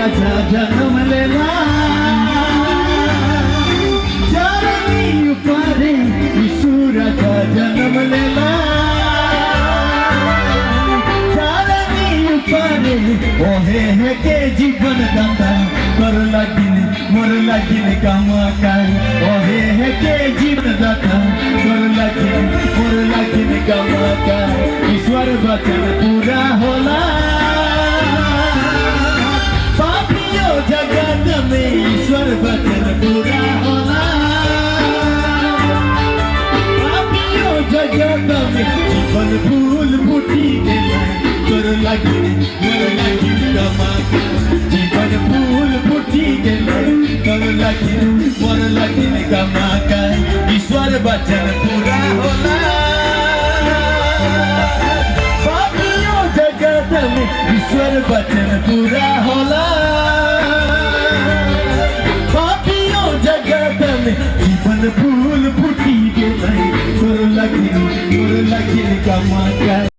ईश्वराचा जन्म लेला चारणी उपारे ईश्वराचा जन्म लेला चारणी उपारे ओहे हे के जीवन दाता कर लागिन मर लागिन कामा काय ओहे हे के जीवन दाता कर लागिन मर लागिन कामा काय ईश्वर वचन पूरा होला जगत में ईश्वर वचन पूरा होला पापियों जगत में जीवन फूल फूटी गेला कर लागिन मर लागिन कामा जीवन फूल फूटी गेला कर लागिन मर लागिन कामा ईश्वर वचन पूरा होला पापियों जगत में ईश्वर वचन पूरा होला जीवन फूल फूटी गेला कर लागिन कामा काय